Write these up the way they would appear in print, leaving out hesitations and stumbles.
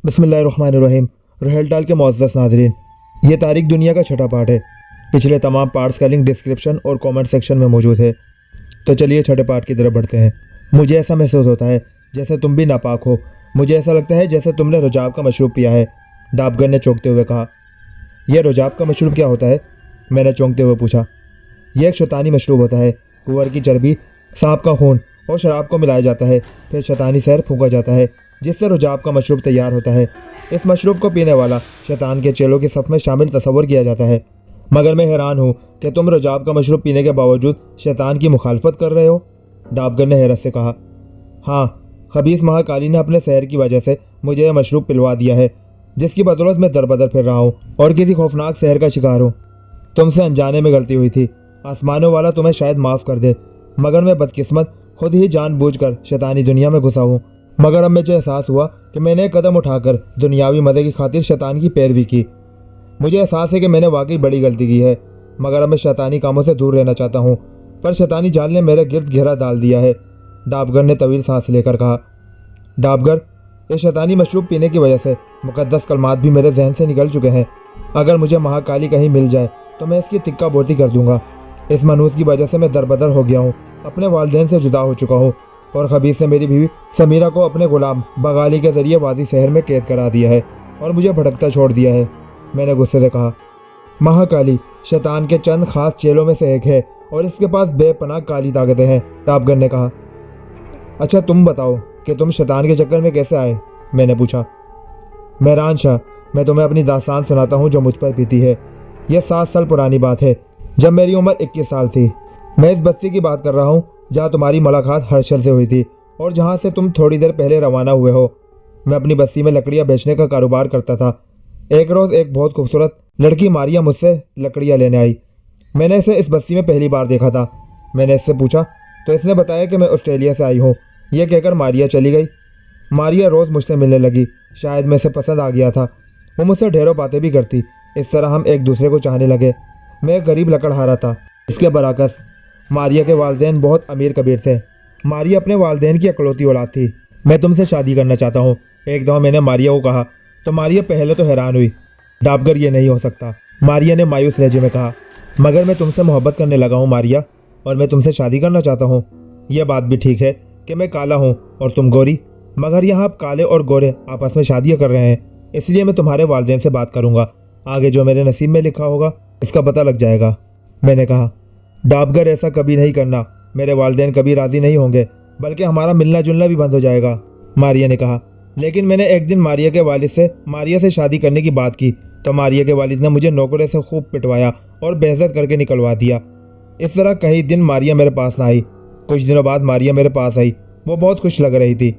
بسم اللہ الرحمن الرحیم۔ روہیل ڈال کے معزز ناظرین، یہ تاریخ دنیا کا چھٹا پارٹ ہے۔ پچھلے تمام پارٹس کا لنک ڈسکرپشن اور کامنٹ سیکشن میں موجود ہے۔ تو چلیے چھٹے پارٹ کی طرف بڑھتے ہیں۔ مجھے ایسا محسوس ہوتا ہے جیسے تم بھی ناپاک ہو۔ مجھے ایسا لگتا ہے جیسے تم نے رجاب کا مشروب پیا ہے، ڈابگر نے چونکتے ہوئے کہا۔ یہ رجاب کا مشروب کیا ہوتا ہے؟ میں نے چونکتے ہوئے پوچھا۔ یہ ایک شیطانی مشروب ہوتا ہے۔ کوور کی چربی، سانپ کا خون اور شراب کو ملایا جاتا ہے، پھر شیطانی زہر پھونکا جاتا ہے جس سے رجاب کا مشروب تیار ہوتا ہے۔ اس مشروب کو پینے والا شیطان کے چیلوں کی صف میں شامل تصور کیا جاتا ہے۔ مگر میں حیران ہوں کہ تم رجاب کا مشروب پینے کے باوجود شیطان کی مخالفت کر رہے ہو، ڈابگر نے حیرت سے کہا۔ ہاں، خبیث مہاکالی نے اپنے سحر کی وجہ سے مجھے یہ مشروب پلوا دیا ہے، جس کی بدولت میں در بدر پھر رہا ہوں اور کسی خوفناک سحر کا شکار ہوں۔ تم سے انجانے میں غلطی ہوئی تھی، آسمانوں والا تمہیں شاید معاف کر دے، مگر میں بدقسمت خود ہی جان بوجھ کر شیطانی دنیا میں گھسا ہوں۔ مگر اب مجھے احساس ہوا کہ میں نے ایک قدم اٹھا کر دنیاوی مزے کی خاطر شیطان کی پیروی کی۔ مجھے احساس ہے کہ میں نے واقعی بڑی غلطی کی ہے، مگر اب میں شیطانی کاموں سے دور رہنا چاہتا ہوں، پر شیطانی جال نے میرے گرد گھیرا ڈال دیا ہے، ڈابگر نے طویل سانس لے کر کہا۔ ڈابگر، اس شیطانی مشروب پینے کی وجہ سے مقدس کلمات بھی میرے ذہن سے نکل چکے ہیں۔ اگر مجھے مہاکالی کہیں مل جائے تو میں اس کی تکہ بورتی کر دوں گا۔ اس منحوس کی وجہ سے میں دربدر ہو گیا ہوں، اپنے والدین سے جدا ہو چکا ہوں، اور خبیث نے میری بیوی سمیرہ کو اپنے غلام بغالی کے ذریعے وادی شہر میں قید کرا دیا ہے اور مجھے بھٹکتا چھوڑ دیا ہے، میں نے غصے سے کہا۔ مہاکالی شیطان کے چند خاص چیلوں میں سے ایک ہے اور اس کے پاس بے پناہ کالی طاقتیں ہیں، ڈابگر نے کہا۔ اچھا تم بتاؤ کہ تم شیطان کے چکر میں کیسے آئے، میں نے پوچھا۔ مہران شاہ، میں تمہیں اپنی داستان سناتا ہوں جو مجھ پر بیتی ہے۔ یہ 7 سال پرانی بات ہے، جب میری عمر 21 سال تھی۔ میں اس بستی کی بات کر رہا ہوں جہاں تمہاری ملاقات ہرشل سے ہوئی تھی اور جہاں سے تم تھوڑی دیر پہلے روانہ ہوئے ہو۔ میں اپنی بستی میں لکڑیاں بیچنے کا کاروبار کرتا تھا۔ ایک روز ایک بہت خوبصورت لڑکی ماریا مجھ سے لکڑیاں لینے آئی۔ میں نے اسے اس بستی میں پہلی بار دیکھا تھا۔ میں نے اس سے پوچھا تو اس نے بتایا کہ میں آسٹریلیا سے آئی ہوں۔ یہ کہہ کر ماریا چلی گئی۔ ماریا روز مجھ سے ملنے لگی، شاید میں اسے پسند آ گیا تھا۔ وہ مجھ سے ڈھیروں باتیں بھی کرتی، اس طرح ہم ایک دوسرے کو چاہنے لگے۔ میں ایک غریب لکڑہارا تھا۔ اس کے برعکس ماریا کے والدین بہت امیر کبیر تھے۔ ماریا اپنے والدین کی اکلوتی اولاد تھی۔ میں تم سے شادی کرنا چاہتا ہوں، ایک دفعہ میں نے ماریا کو کہا تو ماریا پہلے تو حیران ہوئی۔ ڈابگر، یہ نہیں ہو سکتا، ماریا نے مایوس لہجے میں کہا۔ مگر میں تم سے محبت کرنے لگا ہوں ماریا، اور میں تم سے شادی کرنا چاہتا ہوں۔ یہ بات بھی ٹھیک ہے کہ میں کالا ہوں اور تم گوری، مگر یہاں اب کالے اور گورے آپس میں شادیاں کر رہے ہیں، اس لیے میں تمہارے والدین سے بات کروں گا۔ آگے جو میرے نصیب میں لکھا ہوگا اس کا پتہ لگ جائے گا، میں نے کہا۔ ڈابگر، ایسا کبھی نہیں کرنا، میرے والدین کبھی راضی نہیں ہوں گے، بلکہ ہمارا ملنا جلنا بھی بند ہو جائے گا، ماریا نے کہا۔ لیکن میں نے ایک دن ماریا کے والد سے ماریا سے شادی کرنے کی بات کی تو ماریا کے والد نے مجھے نوکرے سے خوب پٹوایا اور بے عزت کر کے نکلوا دیا۔ اس طرح کئی دن ماریا میرے پاس نہ آئی۔ کچھ دنوں بعد ماریا میرے پاس آئی، وہ بہت خوش لگ رہی تھی۔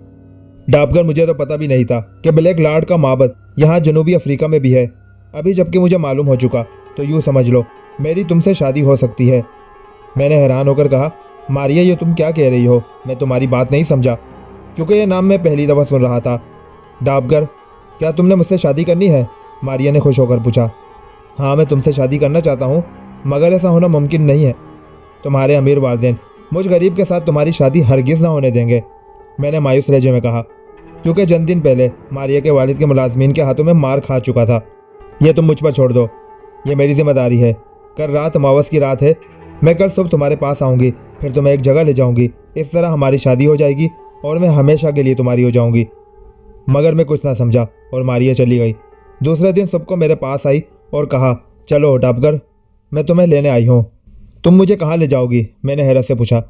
ڈابگر، مجھے تو پتہ بھی نہیں تھا کہ بلیک لارڈ کا معبد یہاں جنوبی افریقہ میں بھی ہے، ابھی جبکہ مجھے معلوم ہو چکا تو یوں سمجھ لو میری تم سے شادی ہو سکتی ہے، میں نے حیران ہو کر کہا۔ ماریا، یہ تم کیا کہہ رہی ہو؟ میں تمہاری بات نہیں سمجھا، کیونکہ یہ نام میں پہلی دفعہ سن رہا تھا۔ ڈابگر، کیا تم نے مجھ سے شادی کرنی ہے؟ ماریا نے خوش ہو کر پوچھا۔ ہاں، میں تم سے شادی کرنا چاہتا ہوں، مگر ایسا ہونا ممکن نہیں ہے۔ تمہارے امیر والدین مجھ غریب کے ساتھ تمہاری شادی ہرگز نہ ہونے دیں گے، میں نے مایوس لہجے میں کہا، کیونکہ چند دن پہلے ماریا کے والد کے ملازمین کے ہاتھوں میں مار کھا چکا تھا۔ یہ تم مجھ پر چھوڑ دو، یہ میری ذمہ داری ہے۔ کل رات اماوس کی رات ہے، میں کل صبح تمہارے پاس آؤں گی، پھر تمہیں ایک جگہ لے جاؤں گی، اس طرح ہماری شادی ہو جائے گی اور میں ہمیشہ کے لیے تمہاری ہو جاؤں گی۔ مگر میں کچھ نہ سمجھا اور ماریا چلی گئی۔ دوسرے دن صبح کو میرے پاس آئی اور کہا، چلو ڈابگر، میں تمہیں لینے آئی ہوں۔ تم مجھے کہاں لے جاؤ گی؟ میں نے حیرت سے پوچھا۔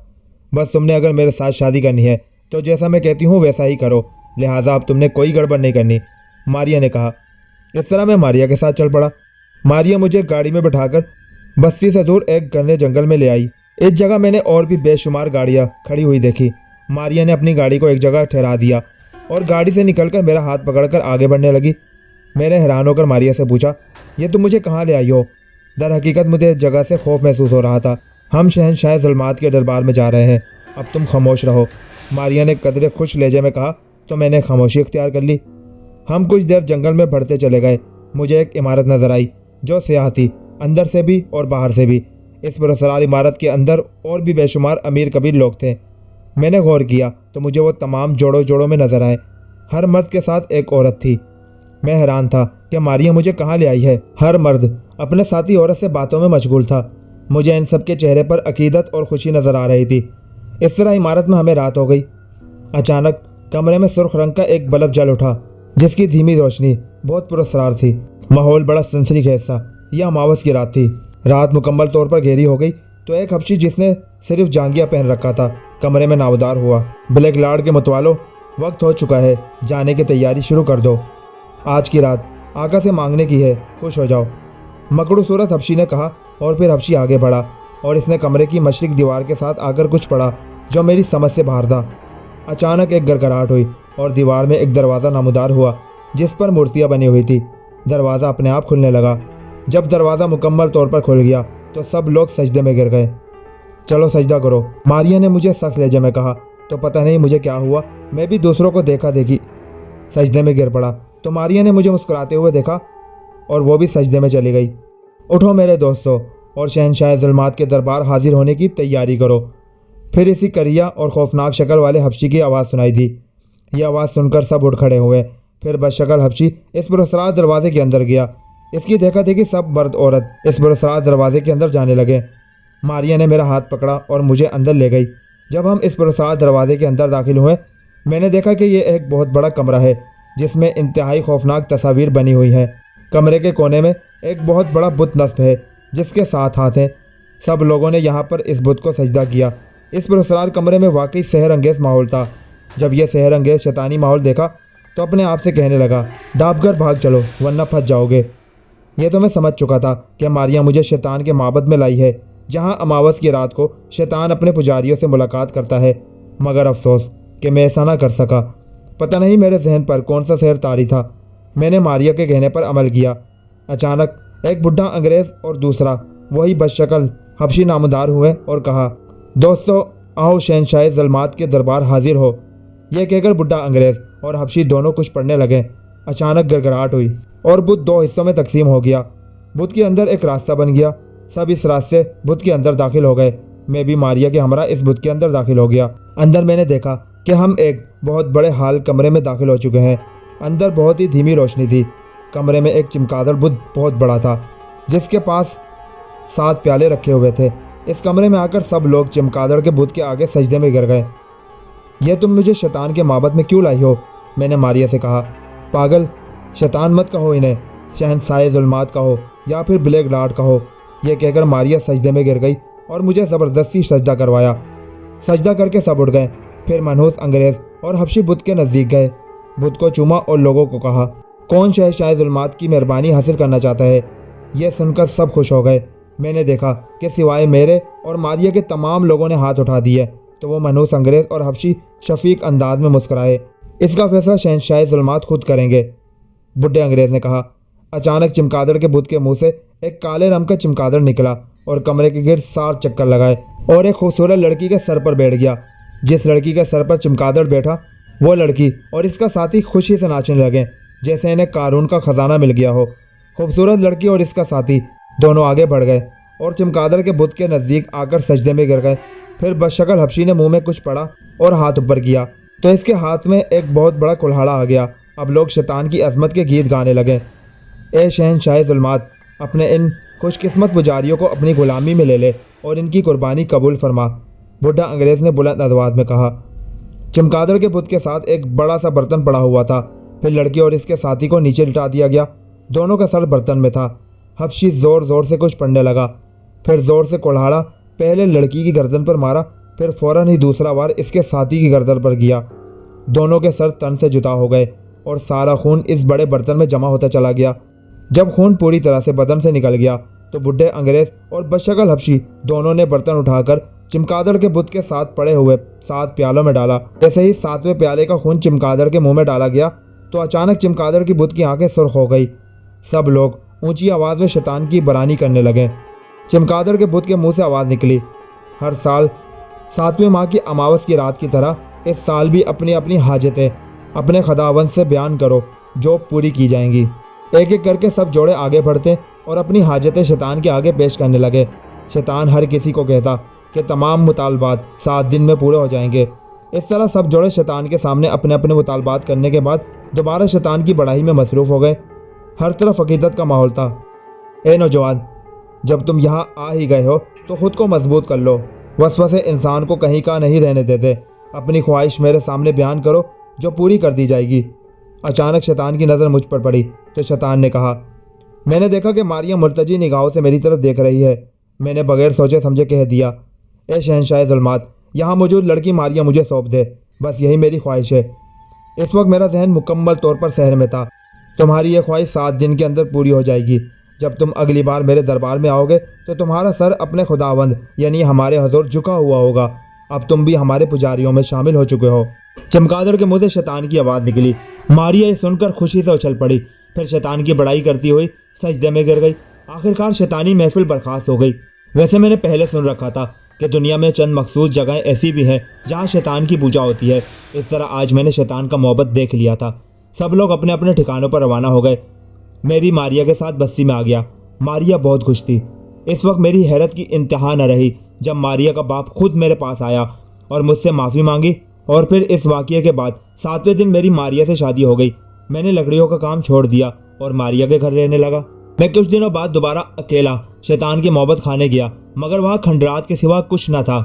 بس تم نے اگر میرے ساتھ شادی کرنی ہے تو جیسا میں کہتی ہوں ویسا ہی کرو، لہٰذا اب تم نے کوئی گڑبڑ نہیں کرنی، ماریا نے کہا۔ اس طرح میں ماریا کے ساتھ چل پڑا۔ ماریا مجھے گاڑی میں بٹھا کر بستی سے دور ایک گھنے جنگل میں لے آئی۔ اس جگہ میں نے اور بھی بے شمار گاڑیاں کھڑی ہوئی دیکھی۔ ماریا نے اپنی گاڑی کو ایک جگہ ٹھہرا دیا اور گاڑی سے نکل کر میرا ہاتھ پکڑ کر آگے بڑھنے لگی۔ میں نے حیران ہو کر ماریا سے پوچھا، یہ تم مجھے کہاں لے آئی ہو؟ در حقیقت مجھے اس جگہ سے خوف محسوس ہو رہا تھا۔ ہم شہنشاہ ظلمات کے دربار میں جا رہے ہیں، اب تم خاموش رہو، ماریا نے قدرے خوش لہجے میں کہا تو میں نے خاموشی اختیار کر لی۔ ہم کچھ دیر جنگل میں بڑھتے چلے گئے۔ مجھے ایک عمارت نظر آئی جو سیاہ تھی، اندر سے بھی اور باہر سے بھی۔ اس پراسرار عمارت کے اندر اور بھی بے شمار امیر کبیر لوگ تھے۔ میں نے غور کیا تو مجھے وہ تمام جوڑوں جوڑوں میں نظر آئے۔ ہر مرد کے ساتھ ایک عورت تھی میں حیران تھا کہ ماریا مجھے کہاں لے آئی ہے۔ ہر مرد اپنے ساتھی عورت سے باتوں میں مشغول تھا۔ مجھے ان سب کے چہرے پر عقیدت اور خوشی نظر آ رہی تھی۔ اس طرح عمارت میں ہمیں رات ہو گئی۔ اچانک کمرے میں سرخ رنگ کا ایک بلب جل اٹھا جس کی دھیمی روشنی بہت پراسرار تھی۔ ماحول بڑا سنسنی خیز تھا۔ یہ اماوس کی رات تھی۔ رات مکمل طور پر گہری ہو گئی تو ایک حبشی جس نے صرف جانگیا پہن رکھا تھا کمرے میں نامدار ہوا۔ بلیک لارڈ کے متوالو، وقت ہو چکا ہے، جانے کی تیاری شروع کر دو۔ آج کی رات آقا سے مانگنے کی ہے، خوش ہو جاؤ، مکڑو صورت حبشی نے کہا، اور پھر حبشی آگے بڑھا اور اس نے کمرے کی مشرق دیوار کے ساتھ آ کر کچھ پڑھا جو میری سمجھ سے باہر تھا۔ اچانک ایک گڑگڑاہٹ ہوئی اور دیوار میں ایک دروازہ نمودار ہوا جس پر مورتیاں بنی ہوئی تھی۔ دروازہ اپنے آپ کھلنے لگا۔ جب دروازہ مکمل طور پر کھل گیا تو سب لوگ سجدے میں گر گئے۔ چلو سجدہ کرو، ماریا نے مجھے سخت لہجے میں کہا۔ تو پتہ نہیں مجھے کیا ہوا، میں بھی دوسروں کو دیکھا دیکھی سجدے میں گر پڑا تو ماریا نے مجھے مسکراتے ہوئے دیکھا اور وہ بھی سجدے میں چلی گئی۔ اٹھو میرے دوستو اور شہنشاہ ظلمات کے دربار حاضر ہونے کی تیاری کرو۔ پھر اسی کریا اور خوفناک شکل والے حبشی کی آواز سنائی دی۔ یہ آواز سن کر سب اٹھ کھڑے ہوئے۔ پھر بدشکل حبشی اس پراسرار دروازے کے اندر گیا۔ اس کی دیکھا دیکھی سب مرد عورت اس پراسرار دروازے کے اندر جانے لگے۔ ماریا نے میرا ہاتھ پکڑا اور مجھے اندر لے گئی۔ جب ہم اس پراسرار دروازے کے اندر داخل ہوئے، میں نے دیکھا کہ یہ ایک بہت بڑا کمرہ ہے جس میں انتہائی خوفناک تصاویر بنی ہوئی ہیں۔ کمرے کے کونے میں ایک بہت بڑا بت نصب ہے جس کے 7 ہاتھ ہیں۔ سب لوگوں نے یہاں پر اس بت کو سجدہ کیا۔ اس پراسرار کمرے میں واقعی سحر انگیز ماحول تھا۔ جب یہ سحر انگیز شیطانی ماحول دیکھا تو اپنے آپ سے کہنے لگا، ڈانپ کر بھاگ چلو ورنہ پھنس جاؤ گے۔ یہ تو میں سمجھ چکا تھا کہ ماریا مجھے شیطان کے معبد میں لائی ہے جہاں اماوس کی رات کو شیطان اپنے پجاریوں سے ملاقات کرتا ہے، مگر افسوس کہ میں ایسا نہ کر سکا۔ پتہ نہیں میرے ذہن پر کون سا سحر طاری تھا۔ میں نے ماریا کے کہنے پر عمل کیا۔ اچانک ایک بڈھا انگریز اور دوسرا وہی بدشکل حبشی نامدار ہوئے اور کہا، دوستو آؤ شہنشاہ ظلمات کے دربار حاضر ہو۔ یہ کہہ کر بڈھا انگریز اور حبشی دونوں کچھ پڑھنے لگے۔ اچانک گڑگڑاہٹ ہوئی اور بت 2 حصوں میں تقسیم ہو گیا۔ بت کے اندر ایک راستہ بن گیا۔ سب اس راستے بت کے اندر داخل ہو گئے۔ میں بھی ماریا کے ہمراہ اس بت کے اندر داخل ہو گیا۔ اندر میں نے دیکھا کہ ہم ایک بہت بڑے ہال کمرے میں داخل ہو چکے ہیں۔ اندر بہت ہی دھیمی روشنی تھی۔ کمرے میں ایک چمگادڑ بت بہت بڑا تھا جس کے پاس 7 پیالے رکھے ہوئے تھے۔ اس کمرے میں آ کر سب لوگ چمگادڑ کے بت کے آگے سجدے میں گر گئے۔ یہ تم مجھے شیطان کے معبد میں کیوں لائی ہو؟ میں نے ماریا سے کہا۔ پاگل، شیطان مت کہو انہیں، شہنشاہ ظلمات کہو یا پھر بلیک لارڈ کہو۔ یہ کہہ کر ماریا سجدے میں گر گئی اور مجھے زبردستی سجدہ کروایا۔ سجدہ کر کے سب اٹھ گئے۔ پھر منحوس انگریز اور حبشی بت کے نزدیک گئے، بت کو چوما اور لوگوں کو کہا، کون شہنشاہ ظلمات کی مہربانی حاصل کرنا چاہتا ہے؟ یہ سن کر سب خوش ہو گئے۔ میں نے دیکھا کہ سوائے میرے اور ماریا کے تمام لوگوں نے ہاتھ اٹھا دیے تو وہ منحوس انگریز اور حبشی شفیق انداز میں مسکرائے۔ اس کا فیصلہ شہنشاہ ظلمات خود کریں گے، بڈھے انگریز نے کہا۔ اچانک چمگادڑ کے بت کے منہ سے ایک کالے رنگ کا چمگادڑ نکلا اور کمرے کے گرد 7 چکر لگائے اور ایک خوبصورت لڑکی کے سر پر بیٹھ گیا۔ جس لڑکی کے سر پر چمگادڑ بیٹھا وہ لڑکی اور اس کا ساتھی خوشی سے ناچنے لگے جیسے انہیں قارون کا خزانہ مل گیا ہو۔ خوبصورت لڑکی اور اس کا ساتھی دونوں آگے بڑھ گئے اور چمگادڑ کے بت کے نزدیک آ کر سجدے میں گر گئے۔ پھر بدشکل حبشی نے منہ میں کچھ پڑا اور ہاتھ اوپر کیا تو اس کے ہاتھ میں ایک بہت بڑا کلہاڑا آ گیا۔ اب لوگ شیطان کی عظمت کے گیت گانے لگے۔ اے شہنشاہ ظلمات، اپنے ان خوش قسمت پجاریوں کو اپنی غلامی میں لے لے اور ان کی قربانی قبول فرما، بڈھا انگریز نے بلند آواز میں کہا۔ چمگادڑ کے بت کے ساتھ ایک بڑا سا برتن پڑا ہوا تھا۔ پھر لڑکی اور اس کے ساتھی کو نیچے لٹا دیا گیا۔ دونوں کا سر برتن میں تھا۔ حبشی زور زور سے کچھ پڑھنے لگا، پھر زور سے کلہاڑا پہلے لڑکی کی گردن پر مارا، پھر فوراً ہی دوسرا وار اس کے ساتھی کی گردن پر گیا۔ دونوں کے سر تن سے جدا ہو گئے اور سارا خون اس بڑے برتن میں جمع ہوتا چلا گیا۔ جب خون پوری طرح سے بدن سے نکل گیا تو بڈھے انگریز اور بدشکل حبشی دونوں نے برتن اٹھا کر چمگادڑ کے بت کے ساتھ پڑے ہوئے 7 پیالوں میں ڈالا۔ جیسے ہی 7ویں پیالے کا خون چمگادڑ کے منہ میں ڈالا گیا تو اچانک چمگادڑ کی بت کی آنکھیں سرخ ہو گئی۔ سب لوگ اونچی آواز میں شیطان کی برانی کرنے لگے۔ چمگادڑ کے بت کے منہ سے آواز نکلی، ہر سال 7ویں ماہ کی اماوس کی رات کی طرح اس سال بھی اپنی اپنی حاجتیں اپنے خداوند سے بیان کرو جو پوری کی جائیں گی۔ ایک ایک کر کے سب جوڑے آگے بڑھتے اور اپنی حاجتیں شیطان کے آگے پیش کرنے لگے۔ شیطان ہر کسی کو کہتا کہ تمام مطالبات 7 دن میں پورے ہو جائیں گے۔ اس طرح سب جوڑے شیطان کے سامنے اپنے اپنے مطالبات کرنے کے بعد دوبارہ شیطان کی بڑائی میں مصروف ہو گئے۔ ہر طرف عقیدت کا ماحول تھا۔ اے نوجوان، جب تم یہاں آ ہی گئے ہو تو خود کو مضبوط کر لو۔ وسوسے انسان کو کہیں کا نہیں رہنے دیتے۔ اپنی خواہش میرے سامنے بیان کرو جو پوری کر دی جائے گی۔ اچانک شیطان کی نظر مجھ پر پڑی تو شیطان نے کہا، میں نے دیکھا کہ ماریا ملتجی نگاہوں سے میری طرف دیکھ رہی ہے۔ میں نے بغیر سوچے سمجھے کہہ دیا، اے شہنشاہ ظلمات، یہاں موجود لڑکی ماریا مجھے سونپ دے، بس یہی میری خواہش ہے۔ اس وقت میرا ذہن مکمل طور پر سحر میں تھا۔ تمہاری یہ خواہش 7 دن کے اندر پوری ہو جائے گی۔ جب تم اگلی بار میرے دربار میں آؤ گے تو تمہارا سر اپنے خداوند یعنی ہمارے حضور جھکا ہوا ہوگا۔ اب تم بھی ہمارے پجاریوں میں شامل ہو چکے ہو۔ چمگادڑ کے منہ سے شیطان کی آواز نکلی۔ ماریا یہ سن کر خوشی سے اچھل پڑی، پھر شیطان کی بڑائی کرتی ہوئی سجدے میں گر گئی۔ آخرکار شیطانی محفل برخاست ہو گئی۔ ویسے میں نے پہلے سن رکھا تھا کہ دنیا میں چند مخصوص جگہیں ایسی بھی ہیں جہاں شیطان کی پوجا ہوتی ہے۔ اس طرح آج میں نے شیطان کا محبت دیکھ لیا تھا۔ سب لوگ اپنے اپنے ٹھکانوں پر روانہ ہو گئے۔ میں بھی ماریا کے ساتھ بستی میں آ گیا۔ ماریا بہت خوش تھی۔ اس وقت میری حیرت کی انتہا نہ رہی جب ماریا کا باپ خود میرے پاس آیا اور مجھ سے معافی مانگی، اور پھر اس واقعے کے بعد 7ویں دن میری ماریا سے شادی ہو گئی۔ میں نے لکڑیوں کا کام چھوڑ دیا اور ماریا کے گھر رہنے لگا۔ میں کچھ دنوں بعد دوبارہ اکیلا شیطان کی محبت خانے گیا، مگر وہاں کھنڈرات کے سوا کچھ نہ تھا۔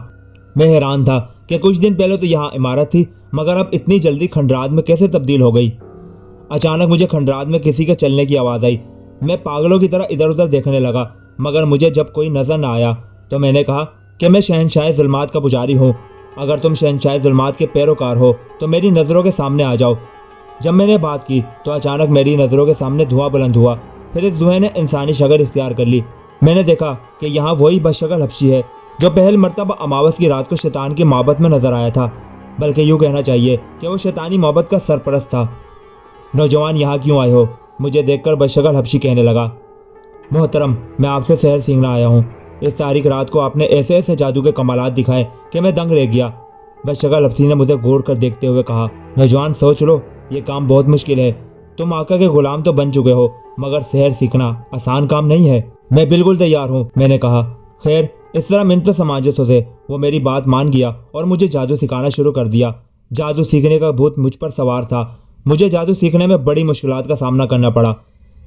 میں حیران تھا کہ کچھ دن پہلے تو یہاں عمارت تھی، مگر اب اتنی جلدی کھنڈرات میں کیسے تبدیل ہو گئی۔ اچانک مجھے کھنڈرات میں کسی کے چلنے کی آواز آئی۔ میں پاگلوں کی طرح ادھر ادھر دیکھنے لگا، مگر مجھے جب کوئی نظر نہ آیا تو میں نے کہا کہ میں شہنشاہ ظلمات کا پجاری ہوں۔ اگر تم شہنشاہ ظلمات کے پیروکار ہو تو میری نظروں کے سامنے آ جاؤ۔ جب میں نے بات کی تو اچانک میری نظروں کے سامنے دھواں بلند ہوا، پھر اس دھوئیں نے انسانی شکل اختیار کر لی۔ میں نے دیکھا کہ یہاں وہی بدشکل حبشی ہے جو پہل مرتبہ اماوس کی رات کو شیطان کی معبد میں نظر آیا تھا، بلکہ یوں کہنا چاہیے کہ وہ شیطانی معبد کا سرپرست تھا۔ نوجوان، یہاں کیوں آئے ہو؟ مجھے دیکھ کر بدشکل حبشی کہنے لگا۔ محترم، میں آپ سے سحر سیکھنا آیا ہوں۔ اس تاریک رات کو آپ نے ایسے ایسے جادو کے کمالات دکھائے کہ میں دنگ رہ گیا۔ بدشکل حبشی نے مجھے غور کر دیکھتے ہوئے کہا، نوجوان سوچ لو، یہ کام بہت مشکل ہے۔ تم آقا کے غلام تو بن چکے ہو، مگر سحر سیکھنا آسان کام نہیں ہے۔ میں بالکل تیار ہوں، میں نے کہا۔ خیر، اس طرح منت سماجتوں سے وہ میری بات مان گیا اور مجھے جادو سکھانا شروع کر دیا۔ جادو سیکھنے کا بھوت مجھ پر سوار تھا۔ مجھے جادو سیکھنے میں بڑی مشکلات کا سامنا کرنا پڑا۔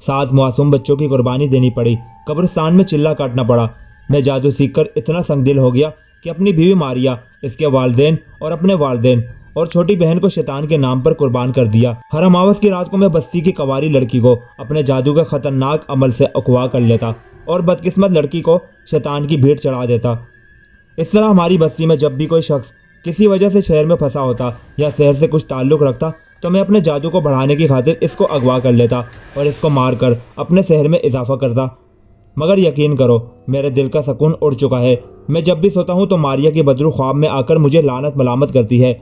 7 معصوم بچوں کی قربانی دینی پڑی، قبرستان میں چلہ کاٹنا پڑا۔ میں جادو سیکھ کر اتنا سنگ دل ہو گیا کہ اپنی بیوی ماریا، اس کے والدین اور اپنے والدین اور چھوٹی بہن کو شیطان کے نام پر قربان کر دیا۔ ہر اماوس کی رات کو میں بستی کی کنواری لڑکی کو اپنے جادو کے خطرناک عمل سے اغوا کر لیتا اور بدقسمت لڑکی کو شیطان کی بھیڑ چڑھا دیتا۔ اس طرح ہماری بستی میں جب بھی کوئی شخص کسی وجہ سے شہر میں پھنسا ہوتا یا شہر سے کچھ تعلق رکھتا تو میں اپنے جادو کو بڑھانے کی خاطر اس کو اغوا کر لیتا اور اس کو مار کر اپنے شہر میں اضافہ کرتا۔ مگر یقین کرو، میرے دل کا سکون اڑ چکا ہے۔ میں جب بھی سوتا ہوں تو ماریا کی بدرو خواب میں آ کر مجھے لعنت ملامت کرتی ہے۔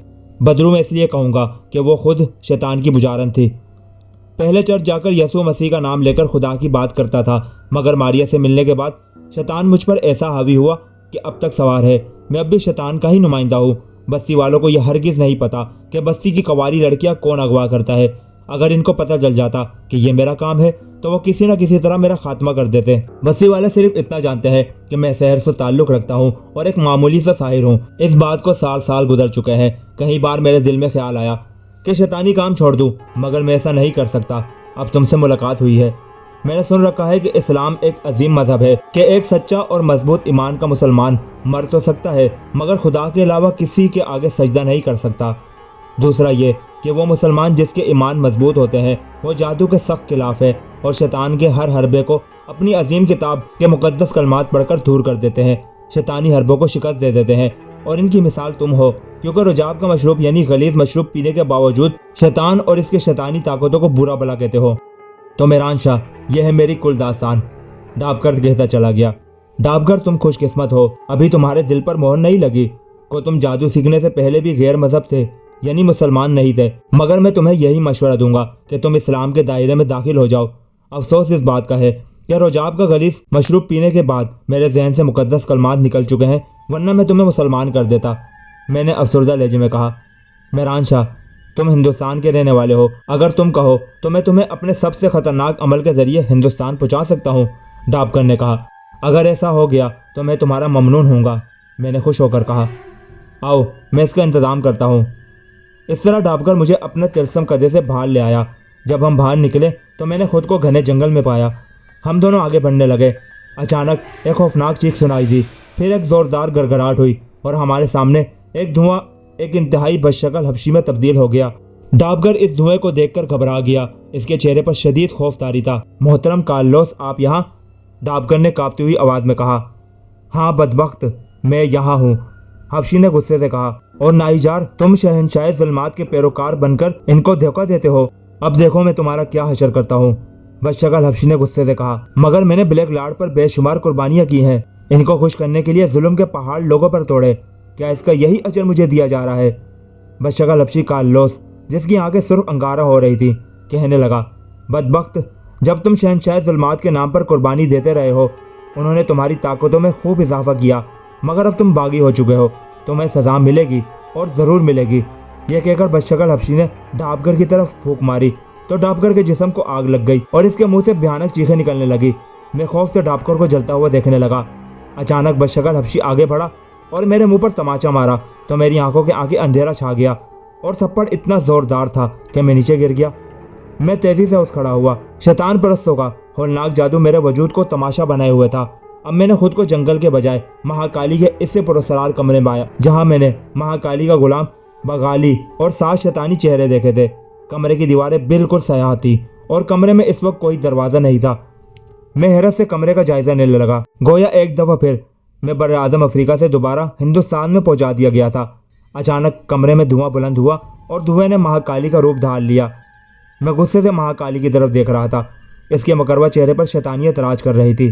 بدرو میں اس لیے کہوں گا کہ وہ خود شیطان کی بجارن تھی۔ پہلے چرچ جا کر یسوع مسیح کا نام لے کر خدا کی بات کرتا تھا، مگر ماریا سے ملنے کے بعد شیطان مجھ پر ایسا حاوی ہوا کہ اب تک سوار ہے۔ میں اب بھی شیطان کا ہی نمائندہ ہوں۔ بستی والوں کو یہ ہرگز نہیں پتا کہ بستی کی کنواری لڑکیاں کون اغوا کرتا ہے۔ اگر ان کو پتہ چل جاتا کہ یہ میرا کام ہے تو وہ کسی نہ کسی طرح میرا خاتمہ کر دیتے۔ بستی والے صرف اتنا جانتے ہیں کہ میں شہر سے تعلق رکھتا ہوں اور ایک معمولی سا ساحر ہوں۔ اس بات کو سال گزر چکے ہیں۔ کئی بار میرے دل میں خیال آیا کہ شیطانی کام چھوڑ دوں، مگر میں ایسا نہیں کر سکتا۔ اب تم سے ملاقات ہوئی ہے۔ میں نے سن رکھا ہے کہ اسلام ایک عظیم مذہب ہے، کہ ایک سچا اور مضبوط ایمان کا مسلمان مر تو سکتا ہے مگر خدا کے علاوہ کسی کے آگے سجدہ نہیں کر سکتا۔ دوسرا یہ کہ وہ مسلمان جس کے ایمان مضبوط ہوتے ہیں وہ جادو کے سخت خلاف ہے اور شیطان کے ہر حربے کو اپنی عظیم کتاب کے مقدس کلمات پڑھ کر دور کر دیتے ہیں، شیطانی حربوں کو شکست دے دیتے ہیں۔ اور ان کی مثال تم ہو، کیونکہ رجاب کا مشروب یعنی غلیظ مشروب پینے کے باوجود شیطان اور اس کے شیطانی طاقتوں کو برا بھلا کہتے ہو۔ تو میران شاہ، یہ ہے میری کل داستان، ڈابگر کہتا چلا گیا۔ ڈابگر، تم خوش قسمت ہو، ابھی تمہارے دل پر مہر نہیں لگی کو تم جادو سیکھنے سے پہلے بھی غیر مذہب تھے، یعنی مسلمان نہیں تھے، مگر میں تمہیں یہی مشورہ دوں گا کہ تم اسلام کے دائرے میں داخل ہو جاؤ۔ افسوس اس بات کا ہے کہ رجاب کا غلیظ مشروب پینے کے بعد میرے ذہن سے مقدس کلمات نکل چکے ہیں، ورنہ میں تمہیں مسلمان کر دیتا۔ میں نے افسردہ لہجے میں کہا، میران شاہ، تم ہندوستان کے رہنے والے ہو، اگر تم کہو تو میں تمہیں اپنے سب سے خطرناک عمل کے ذریعے ہندوستان پہنچا سکتا ہوں۔ ڈابگر نے کہا، اگر ایسا ہو گیا تو میں تمہارا ممنون ہوں گا۔ میں نے خوش ہو کر کہا، آؤ میں اس کا انتظام کرتا ہوں۔ اس طرح ڈابگر مجھے اپنے تلسم قدے سے باہر لے آیا۔ جب ہم باہر نکلے تو میں نے خود کو گھنے جنگل میں پایا۔ ہم دونوں آگے بڑھنے لگے۔ اچانک ایک خوفناک چیخ سنائی دی، پھر ایک زوردار گڑگڑاہٹ ہوئی اور ہمارے سامنے ایک دھواں ایک انتہائی بدشکل حبشی میں تبدیل ہو گیا۔ ڈابگر اس دھوئیں کو دیکھ کر گھبرا گیا۔ اس کے چہرے پر شدید خوف طاری تھا۔ محترم کارلوس، آپ یہاں؟ ڈابگر نے کانپتی ہوئی آواز میں کہا۔ ہاں بدبخت، میں یہاں ہوں، حبشی نے غصے سے کہا۔ اور ناہیجار، تم شہنشاہ ظلمات کے پیروکار بن کر ان کو دھوکہ دیتے ہو۔ اب دیکھو میں تمہارا کیا حشر کرتا ہوں، بدشکل حبشی نے غصے سے کہا۔ مگر میں نے بلیک لارڈ پر بے شمار قربانیاں کی ہیں، ان کو خوش کرنے کے لیے ظلم کے پہاڑ لوگوں پر توڑے، کیا اس کا یہی اجر مجھے دیا جا رہا ہے؟ بدشکل حبشی کارلوس، جس کی آنکھیں سرخ انگارہ ہو رہی تھی، کہنے لگا، بدبخت، جب تم شہنشاہ ظلمات کے نام پر قربانی دیتے رہے ہو، انہوں نے تمہاری طاقتوں میں خوب اضافہ کیا، مگر اب تم باغی ہو چکے ہو، تمہیں سزا ملے گی اور ضرور ملے گی۔ یہ کہہ کر بدشکل حبشی نے ڈابگر کی طرف پھونک ماری تو ڈابگر کے جسم کو آگ لگ گئی اور اس کے منہ سے بھیانک چیخیں نکلنے لگی۔ میں خوف سے ڈابگر کو جلتا ہوا دیکھنے لگا۔ اچانک بدشکل حبشی آگے بڑھا اور میرے منہ پر تماچا مارا تو میری آنکھوں کے آگے اندھیرا چھا گیا اور تھپڑ اتنا زوردار تھا کہ میں نیچے گر گیا۔ میں تیزی سے اٹھ کھڑا ہوا۔ شیطان پرستوں کا ہولناک جادو میرے وجود کو تماشا بنائے ہوئے تھا۔ اب میں نے خود کو جنگل کے بجائے مہاکالی کے اس سے پراسرار کمرے میں آیا جہاں میں نے مہاکالی کا غلام بغالی اور 7 شیطانی چہرے دیکھے تھے۔ کمرے کی دیواریں بالکل سیاہ تھی اور کمرے میں اس وقت کوئی دروازہ نہیں تھا۔ میں حیرت سے کمرے کا جائزہ لینے لگا، گویا ایک دفعہ پھر میں بر اعظم افریقہ سے دوبارہ ہندوستان میں پہنچا دیا گیا تھا۔ اچانک کمرے میں دھواں بلند ہوا اور دھوئیں نے مہاکالی کا روپ دھار لیا۔ میں غصے سے مہاکالی کی طرف دیکھ رہا تھا، اس کے مکروہ چہرے پر شیطانیت راج کر رہی تھی۔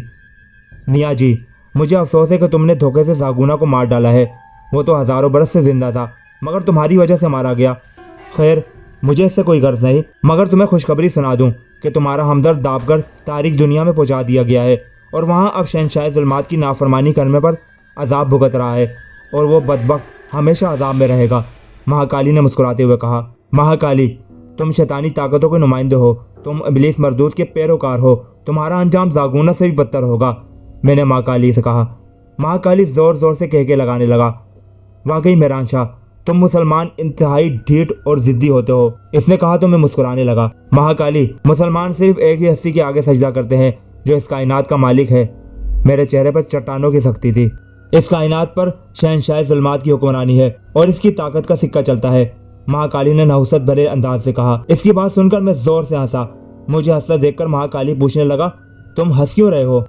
میاں جی، مجھے افسوس ہے کہ تم نے دھوکے سے زاگونا کو مار ڈالا ہے، وہ تو ہزاروں برس سے زندہ تھا مگر تمہاری وجہ سے مارا گیا۔ خیر، مجھے اس سے کوئی غرض نہیں، مگر تمہیں خوشخبری سنا دوں کہ تمہارا ہمدرد ڈابگر تاریک دنیا میں پہنچا دیا گیا ہے اور وہاں اب شہنشاہ ظلمات کی نافرمانی کرنے پر عذاب بھگت رہا ہے اور وہ بدبخت ہمیشہ عذاب میں رہے گا۔ مہاکالی نے مسکراتے ہوئے کہا۔ مہاکالی، تم شیطانی طاقتوں کے نمائندے ہو، تم ابلیس مردود کے پیروکار ہو، تمہارا انجام زاگونا سے بھی بدتر ہوگا، میں نے مہاکالی سے کہا۔ مہاکالی زور زور سے کہکے لگانے لگا۔ واقعی میران شاہ، تم مسلمان انتہائی ڈھیٹ اور ضدی ہوتے ہو، اس نے کہا تو میں مسکرانے لگا۔ مہاکالی، مسلمان صرف ایک ہی ہستی کے آگے سجدہ کرتے ہیں جو اس کائنات کا مالک ہے۔ میرے چہرے پر چٹانوں کی سختی تھی۔ اس کائنات پر شہنشاہ ظلمات کی حکمرانی ہے اور اس کی طاقت کا سکہ چلتا ہے، مہاکالی نے نحوست بھرے انداز سے کہا۔ اس کی بات سن کر میں زور سے ہنسا۔ مجھے ہنستا دیکھ کر مہاکالی پوچھنے لگا، تم ہنس کیوں رہے ہو؟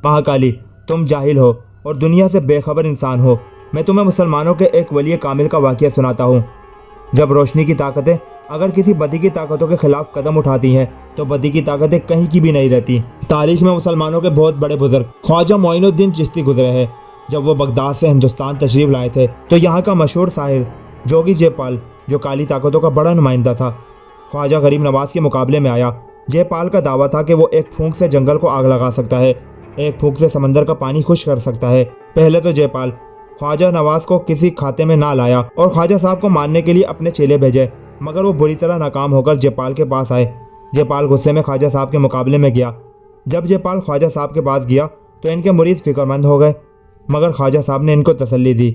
مہاکالی، تم جاہل ہو اور دنیا سے بے خبر انسان ہو۔ میں تمہیں مسلمانوں کے ایک ولی کامل کا واقعہ سناتا ہوں۔ جب روشنی کی طاقتیں اگر کسی بدی کی طاقتوں کے خلاف قدم اٹھاتی ہیں تو بدی کی طاقتیں کہیں کی بھی نہیں رہتی۔ تاریخ میں مسلمانوں کے بہت بڑے بزرگ خواجہ معین الدین چشتی گزرے ہیں۔ جب وہ بغداد سے ہندوستان تشریف لائے تھے تو یہاں کا مشہور ساحر جوگی جے پال، جو کالی طاقتوں کا بڑا نمائندہ تھا، خواجہ غریب نواز کے مقابلے میں آیا۔ جے پال کا دعویٰ تھا کہ وہ ایک پھونک سے جنگل کو آگ لگا سکتا ہے، ایک پھونک سے سمندر کا پانی خشک کر سکتا ہے۔ پہلے تو جے پال خواجہ نواز کو کسی کھاتے میں نہ لایا اور خواجہ صاحب کو مارنے کے لیے اپنے چیلے بھیجے، مگر وہ بری طرح ناکام ہو کر جے پال کے پاس آئے۔ جے پال غصے میں خواجہ صاحب کے مقابلے میں گیا۔ جب جے پال خواجہ صاحب کے پاس گیا تو ان کے مرید فکر مند ہو گئے، مگر خواجہ صاحب نے ان کو تسلی دی۔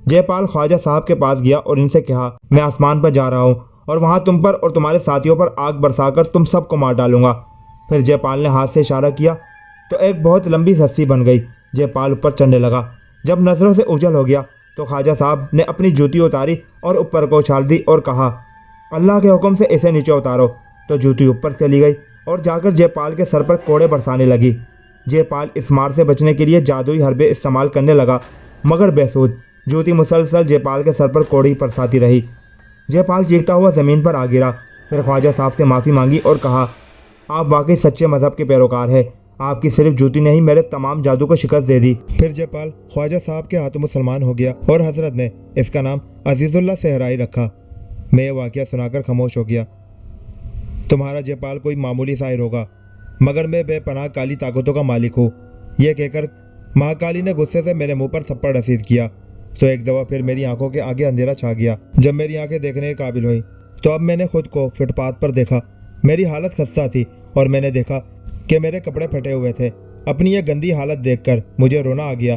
جے پال خواجہ صاحب کے پاس گیا اور ان سے کہا، میں آسمان پر جا رہا ہوں اور وہاں تم پر اور تمہارے ساتھیوں پر آگ برسا کر تم سب کو مار ڈالوں گا۔ پھر جے پال نے ہاتھ سے اشارہ کیا تو ایک بہت لمبی رسی بن گئی۔ جے پال اوپر چڑھنے لگا۔ جب نظروں سے اوجھل ہو گیا تو خواجہ صاحب نے اپنی جوتی اتاری اور اوپر کو اچھال دی اور کہا، اللہ کے حکم سے اسے نیچے اتارو، تو جوتی اوپر چلی گئی اور جا کر جے پال کے سر پر کوڑے برسانے لگی۔ جے پال اس مار سے بچنے کے لیے جادوئی حربے استعمال کرنے لگا، مگر بے سود، جوتی مسلسل جے پال کے سر پر کوڑے ہی برساتی رہی۔ جے پال چیختا ہوا زمین پر آ گرا۔ پھر خواجہ صاحب سے معافی مانگی اور کہا، آپ واقعی سچے مذہب کے پیروکار ہیں، آپ کی صرف جوتی نے ہی میرے تمام جادو کو شکست دے دی۔ پھر جے پال خواجہ صاحب کے ہاتھوں مسلمان ہو گیا اور حضرت نے اس کا نام عزیز اللہ صحرائی رکھا۔ میں یہ واقعہ سنا کر خاموش ہو گیا۔ تمہارا جے پال کوئی معمولی ساحر ہوگا، مگر میں بے پناہ کالی طاقتوں کا مالک ہوں، یہ کہہ کر مہاکالی نے غصے سے میرے منہ پر تھپڑ رسید کیا تو ایک دفعہ پھر میری آنکھوں کے آگے اندھیرا چھا گیا۔ جب میری آنکھیں دیکھنے کے قابل ہوئیں تو اب میں نے خود کو فٹ پاتھ پر دیکھا۔ میری حالت خستہ تھی اور میں نے دیکھا کہ میرے کپڑے پھٹے ہوئے تھے۔ اپنی یہ گندی حالت دیکھ کر مجھے رونا آ گیا۔